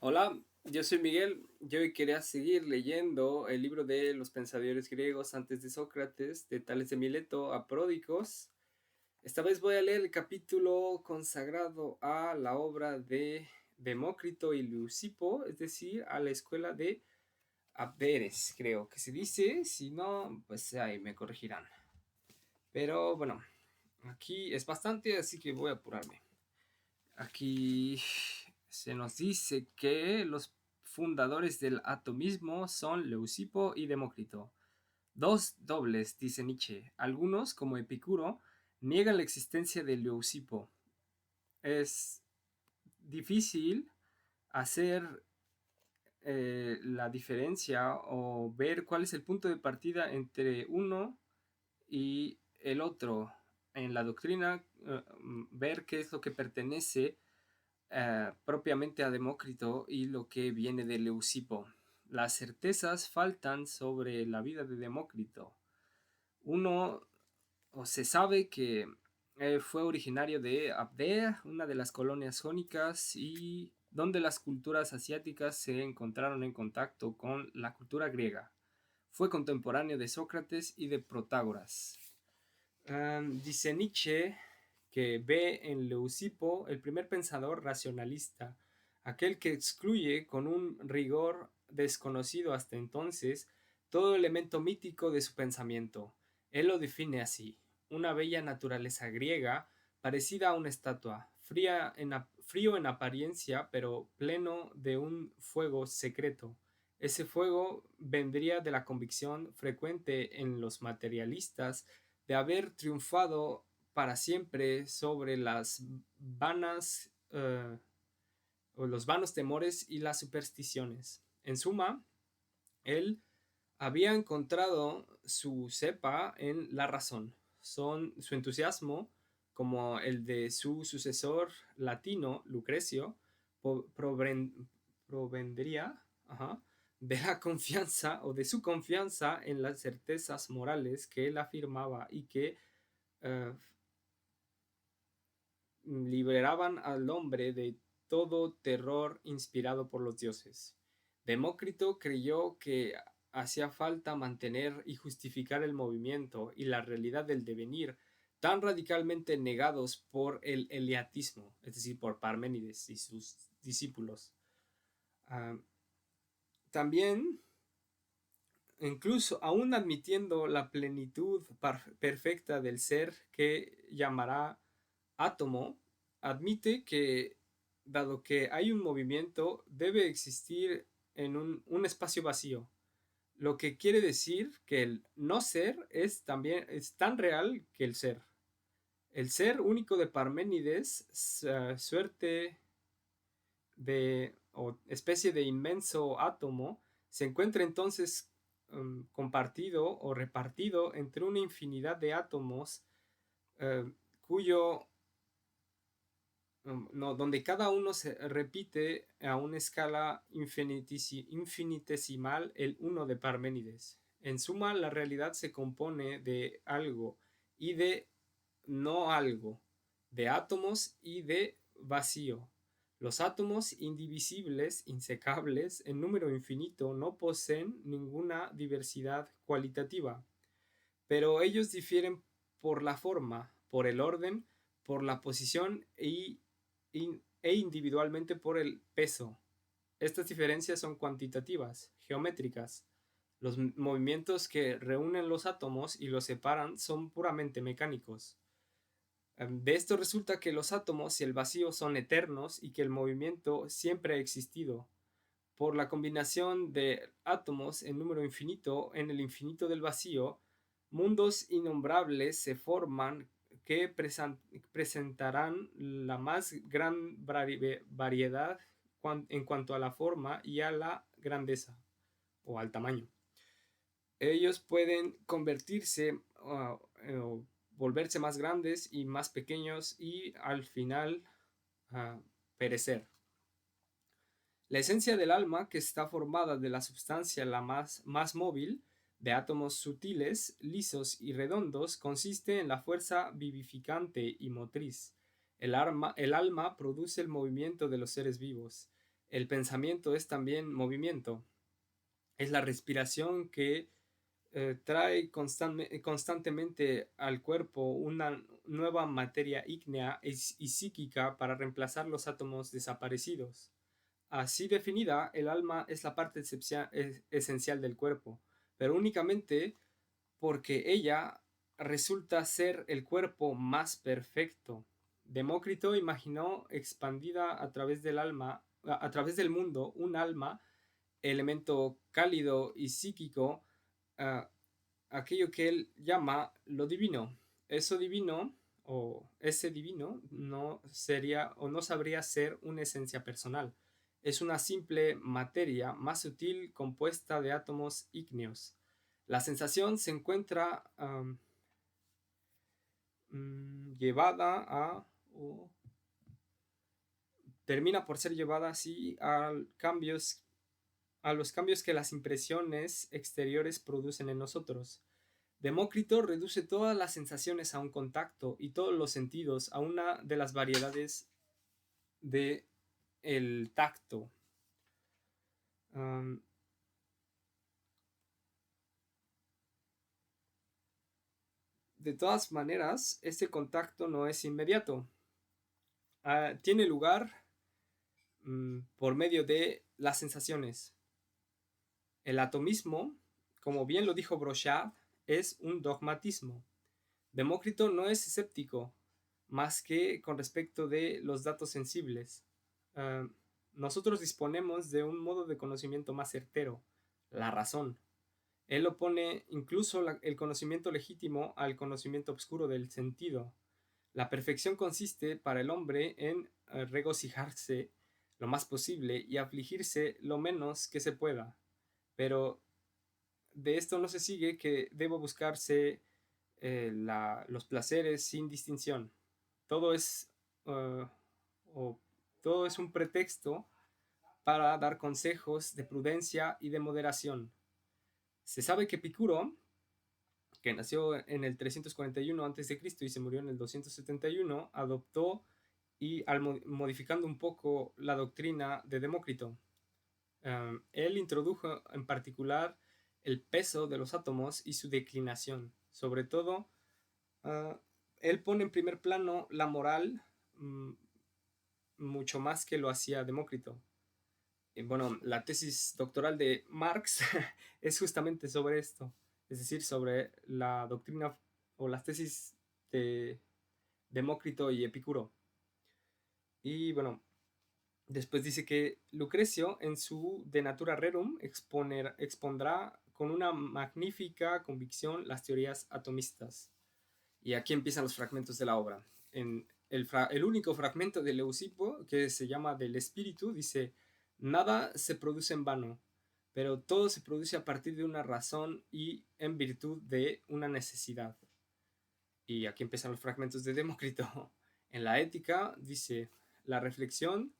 Hola, yo soy Miguel. Yo hoy quería seguir leyendo el libro de los pensadores griegos antes de Sócrates, de Tales de Mileto a Pródicos. Esta vez voy a leer el capítulo consagrado a la obra de Demócrito y Leucipo, es decir, a la escuela de Abderes, creo que se dice. Si no, pues ahí me corregirán. Pero bueno, aquí es bastante, así que voy a apurarme. Aquí se nos dice que los fundadores del atomismo son Leucipo y Demócrito. Dos dobles, dice Nietzsche. Algunos, como Epicuro, niegan la existencia de Leucipo. Es difícil hacer la diferencia o ver cuál es el punto de partida entre uno y el otro. En la doctrina, ver qué es lo que pertenece propiamente a Demócrito y lo que viene de Leucipo. Las certezas faltan sobre la vida de Demócrito. Uno, o se sabe que fue originario de Abdea, una de las colonias jónicas, y donde las culturas asiáticas se encontraron en contacto con la cultura griega. Fue contemporáneo de Sócrates y de Protágoras. Dice Nietzsche que ve en Leucipo el primer pensador racionalista, aquel que excluye con un rigor desconocido hasta entonces todo elemento mítico de su pensamiento. Él lo define así: una bella naturaleza griega parecida a una estatua, frío en apariencia, pero pleno de un fuego secreto. Ese fuego vendría de la convicción frecuente en los materialistas de haber triunfado para siempre sobre las vanas o los vanos temores y las supersticiones. En suma, él había encontrado su cepa en la razón. Su entusiasmo, como el de su sucesor latino, Lucrecio, provendría ajá, de la confianza o de su confianza en las certezas morales que él afirmaba y que eh, liberaban al hombre de todo terror inspirado por los dioses. Demócrito creyó que hacía falta mantener y justificar el movimiento y la realidad del devenir, tan radicalmente negados por el eleatismo, es decir, por Parménides y sus discípulos. Uh, También, incluso aún admitiendo la plenitud perfecta del ser que llamará átomo, admite que, dado que hay un movimiento, debe existir en un espacio vacío, lo que quiere decir que el no ser es también es tan real que el ser. El ser único de Parménides, suerte de o especie de inmenso átomo, se encuentra entonces compartido o repartido entre una infinidad de átomos cuyo no, donde cada uno se repite a una escala infinitesimal el uno de Parménides. En suma, la realidad se compone de algo y de no algo, de átomos y de vacío. Los átomos indivisibles, insecables, en número infinito, no poseen ninguna diversidad cualitativa, pero ellos difieren por la forma, por el orden, por la posición e individualmente por el peso. Estas diferencias son cuantitativas, geométricas. Los movimientos que reúnen los átomos y los separan son puramente mecánicos. De esto resulta que los átomos y el vacío son eternos y que el movimiento siempre ha existido. Por la combinación de átomos en número infinito en el infinito del vacío, mundos innombrables se forman que presentarán la más gran variedad en cuanto a la forma y a la grandeza o al tamaño. Ellos pueden convertirse o volverse más grandes y más pequeños y al final perecer. La esencia del alma, que está formada de la sustancia la más móvil, de átomos sutiles, lisos y redondos, consiste en la fuerza vivificante y motriz. El alma produce el movimiento de los seres vivos. El pensamiento es también movimiento. Es la respiración que trae constantemente al cuerpo una nueva materia ígnea y psíquica para reemplazar los átomos desaparecidos. Así definida, el alma es la parte esencial del cuerpo, pero únicamente porque ella resulta ser el cuerpo más perfecto. Demócrito imaginó expandida a través del alma, a través del mundo, un alma, elemento cálido y psíquico, uh, aquello que él llama lo divino. Eso divino o ese divino no sería o no sabría ser una esencia personal. Es una simple materia más sutil compuesta de átomos ígneos. La sensación se encuentra llevada a o termina por ser llevada así a los cambios que las impresiones exteriores producen en nosotros. Demócrito reduce todas las sensaciones a un contacto y todos los sentidos a una de las variedades de el tacto. De todas maneras, este contacto no es inmediato. Tiene lugar por medio de las sensaciones. El atomismo, como bien lo dijo Brochard, es un dogmatismo. Demócrito no es escéptico, más que con respecto de los datos sensibles. Nosotros disponemos de un modo de conocimiento más certero, la razón. Él opone incluso el conocimiento legítimo al conocimiento oscuro del sentido. La perfección consiste para el hombre en regocijarse lo más posible y afligirse lo menos que se pueda. Pero de esto no se sigue que debo buscarse los placeres sin distinción. Todo es, uh, todo es un pretexto para dar consejos de prudencia y de moderación. Se sabe que Epicuro, que nació en el 341 a.C. y se murió en el 271, adoptó y modificando un poco la doctrina de Demócrito. Él introdujo en particular el peso de los átomos y su declinación. Sobre todo, él pone en primer plano la moral mucho más que lo hacía Demócrito. Bueno, la tesis doctoral de Marx es justamente sobre esto, es decir, sobre la doctrina o las tesis de Demócrito y Epicuro. Y bueno, después dice que Lucrecio en su De Natura Rerum expondrá con una magnífica convicción las teorías atomistas. Y aquí empiezan los fragmentos de la obra. En el único fragmento de Leucipo, que se llama Del Espíritu, dice: nada se produce en vano, pero todo se produce a partir de una razón y en virtud de una necesidad. Y aquí empiezan los fragmentos de Demócrito. En la ética dice: la reflexión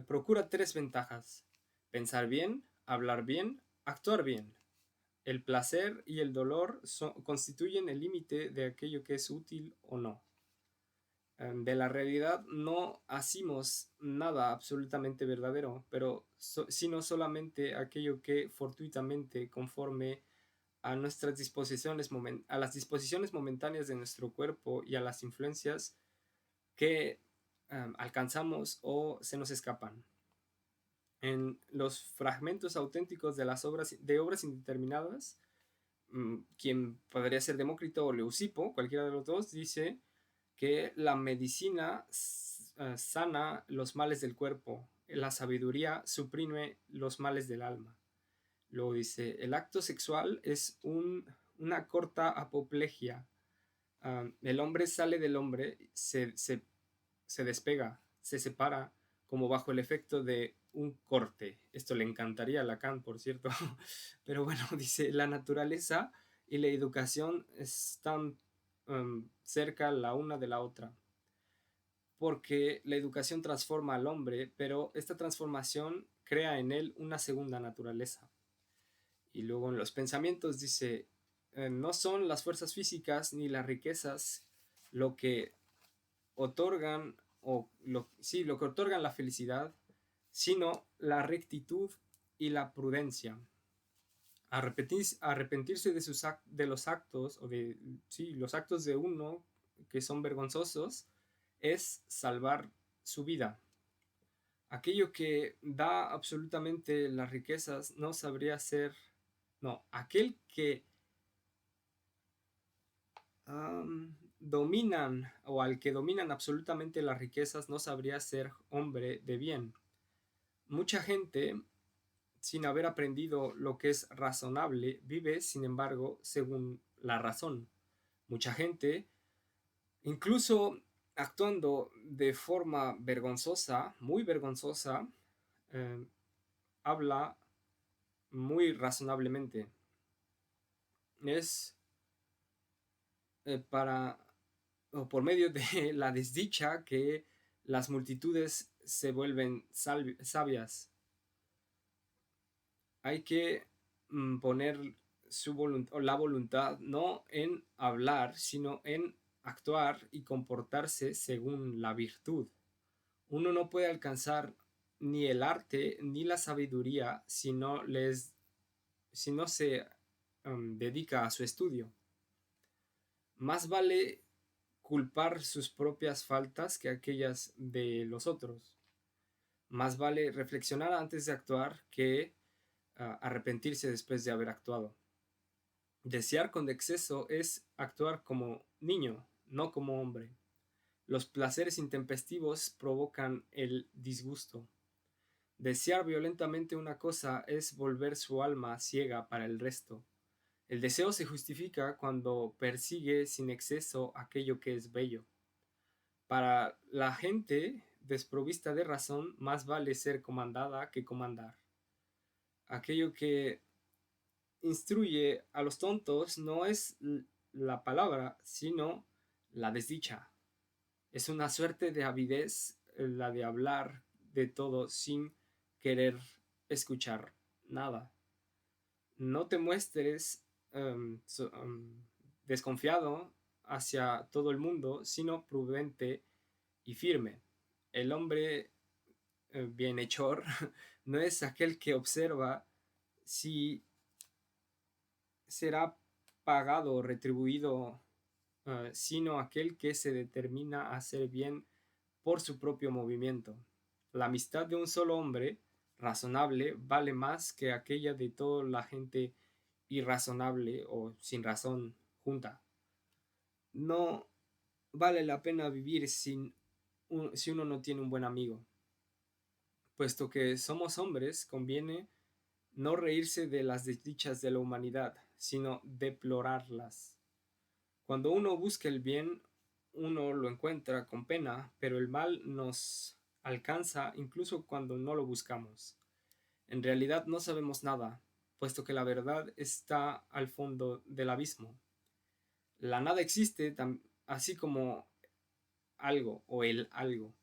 procura tres ventajas: pensar bien, hablar bien, actuar bien. El placer y el dolor constituyen el límite de aquello que es útil o no. De la realidad no asimos nada absolutamente verdadero, pero sino solamente aquello que fortuitamente, conforme a nuestras disposiciones, a las disposiciones momentáneas de nuestro cuerpo y a las influencias que alcanzamos o se nos escapan. En los fragmentos auténticos de las obras indeterminadas, quien podría ser Demócrito o Leucipo, cualquiera de los dos, dice que la medicina sana los males del cuerpo, la sabiduría suprime los males del alma. Luego dice: el acto sexual es una corta apoplejía. El hombre sale del hombre, se despega, se separa como bajo el efecto de un corte. Esto le encantaría a Lacan, por cierto. Pero bueno, dice: la naturaleza y la educación están cerca la una de la otra, porque la educación transforma al hombre, pero esta transformación crea en él una segunda naturaleza. Y luego en los pensamientos dice: no son las fuerzas físicas ni las riquezas lo que otorgan lo que otorgan la felicidad, sino la rectitud y la prudencia. Arrepentirse de los actos, o de sí, los actos de uno que son vergonzosos, es salvar su vida. Aquello que da absolutamente las riquezas no sabría ser, no, aquel que dominan o al que dominan absolutamente las riquezas no sabría ser hombre de bien. Mucha gente, sin haber aprendido lo que es razonable, vive, sin embargo, según la razón. Mucha gente, incluso actuando de forma vergonzosa, muy vergonzosa, eh, habla muy razonablemente. Es para o por medio de la desdicha que las multitudes se vuelven sabias. Hay que poner la voluntad no en hablar, sino en actuar y comportarse según la virtud. Uno no puede alcanzar ni el arte ni la sabiduría si no se dedica a su estudio. Más vale culpar sus propias faltas que aquellas de los otros. Más vale reflexionar antes de actuar que arrepentirse después de haber actuado. Desear con exceso es actuar como niño, no como hombre. Los placeres intempestivos provocan el disgusto. Desear violentamente una cosa es volver su alma ciega para el resto. El deseo se justifica cuando persigue sin exceso aquello que es bello. Para la gente desprovista de razón, más vale ser comandada que comandar. Aquello que instruye a los tontos no es la palabra, sino la desdicha. Es una suerte de avidez la de hablar de todo sin querer escuchar nada. No te muestres desconfiado hacia todo el mundo, sino prudente y firme. El hombre bienhechor no es aquel que observa si será pagado o retribuido, sino aquel que se determina a hacer bien por su propio movimiento. La amistad de un solo hombre razonable vale más que aquella de toda la gente irrazonable o sin razón junta. No vale la pena vivir si uno no tiene un buen amigo. Puesto que somos hombres, conviene no reírse de las desdichas de la humanidad, sino deplorarlas. Cuando uno busca el bien, uno lo encuentra con pena, pero el mal nos alcanza incluso cuando no lo buscamos. En realidad no sabemos nada, puesto que la verdad está al fondo del abismo. La nada existe así como algo o el algo.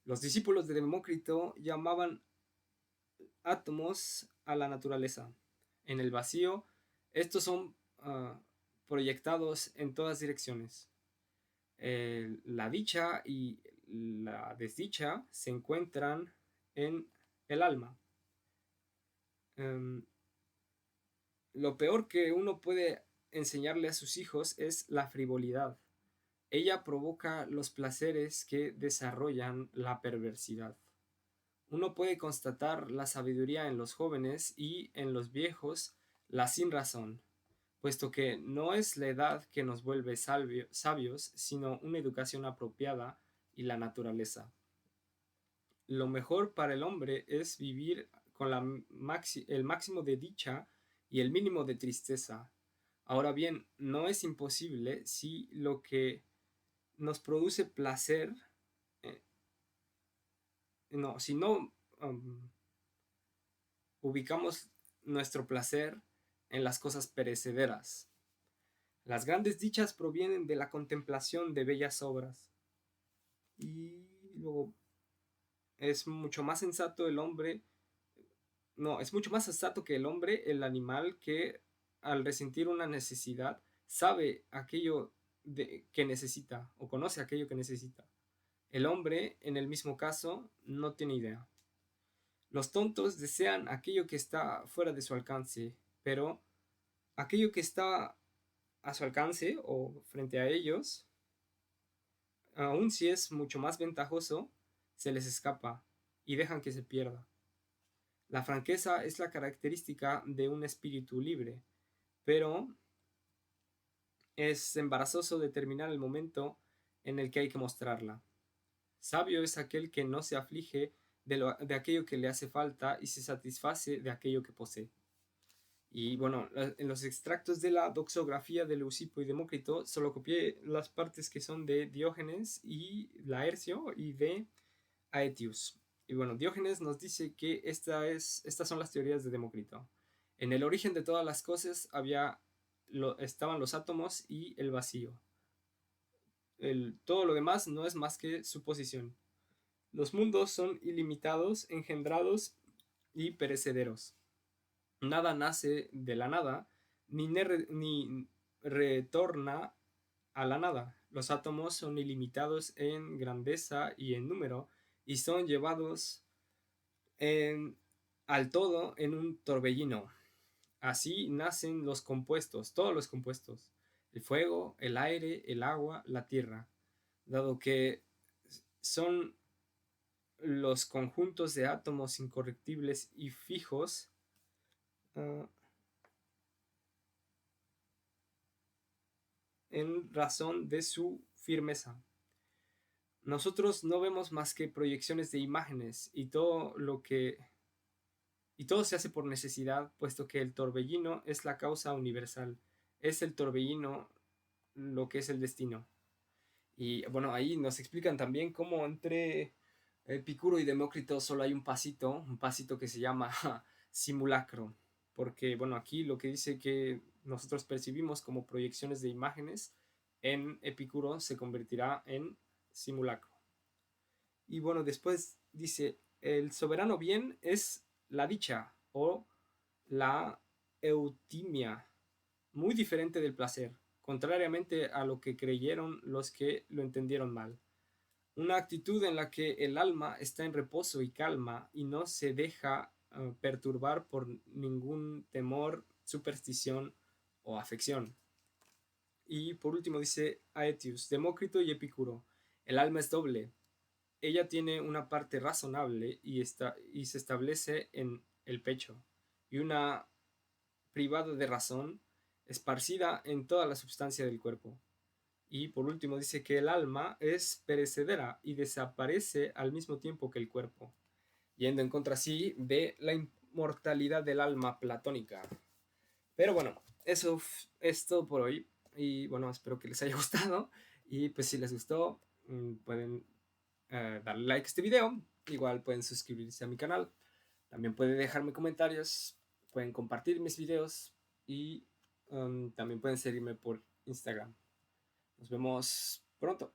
Los discípulos de Demócrito llamaban átomos a la naturaleza. En el vacío, estos son proyectados en todas direcciones. La dicha y la desdicha se encuentran en el alma. Lo peor que uno puede enseñarle a sus hijos es la frivolidad. Ella provoca los placeres que desarrollan la perversidad. Uno puede constatar la sabiduría en los jóvenes y en los viejos la sin razón, puesto que no es la edad que nos vuelve sabios, sino una educación apropiada y la naturaleza. Lo mejor para el hombre es vivir con el máximo de dicha y el mínimo de tristeza. Ahora bien, no es imposible si lo que nos produce placer, eh, si no ubicamos nuestro placer en las cosas perecederas. Las grandes dichas provienen de la contemplación de bellas obras. Y luego es mucho más sensato el hombre, no, es mucho más sensato que el hombre, el animal que al resentir una necesidad sabe aquello que necesita o conoce aquello que necesita. El hombre, en el mismo caso, no tiene idea. Los tontos desean aquello que está fuera de su alcance, pero aquello que está a su alcance o frente a ellos, aun si es mucho más ventajoso, se les escapa y dejan que se pierda. La franqueza es la característica de un espíritu libre, pero es embarazoso determinar el momento en el que hay que mostrarla. Sabio es aquel que no se aflige de aquello que le hace falta y se satisface de aquello que posee. Y bueno, en los extractos de la doxografía de Leucipo y Demócrito solo copié las partes que son de Diógenes y Laercio y de Aetius. Y bueno, Diógenes nos dice que estas son las teorías de Demócrito. En el origen de todas las cosas estaban los átomos y el vacío. Todo lo demás no es más que suposición. Los mundos son ilimitados, engendrados y perecederos. Nada nace de la nada, ni retorna a la nada. Los átomos son ilimitados en grandeza y en número, y son llevados al todo en un torbellino. Así nacen los compuestos, todos los compuestos, el fuego, el aire, el agua, la tierra, dado que son los conjuntos de átomos incorruptibles y fijos, en razón de su firmeza. Nosotros no vemos más que proyecciones de imágenes y todo se hace por necesidad, puesto que el torbellino es la causa universal. Es el torbellino lo que es el destino. Y bueno, ahí nos explican también cómo entre Epicuro y Demócrito solo hay un pasito que se llama simulacro. Porque bueno, aquí lo que dice que nosotros percibimos como proyecciones de imágenes, en Epicuro se convertirá en simulacro. Y bueno, después dice, el soberano bien es la dicha o la eutimia, muy diferente del placer, contrariamente a lo que creyeron los que lo entendieron mal. Una actitud en la que el alma está en reposo y calma y no se deja perturbar por ningún temor, superstición o afección. Y por último dice Aetius, Demócrito y Epicuro, el alma es doble. Ella tiene una parte razonable y se establece en el pecho, y una privada de razón, esparcida en toda la substancia del cuerpo. Y por último dice que el alma es perecedera y desaparece al mismo tiempo que el cuerpo, yendo en contra así de la inmortalidad del alma platónica. Pero bueno, eso es todo por hoy. Y bueno, espero que les haya gustado. Y pues si les gustó, pueden darle like a este video. Igual pueden suscribirse a mi canal. También pueden dejarme comentarios. Pueden compartir mis videos. Y también pueden seguirme por Instagram. Nos vemos pronto.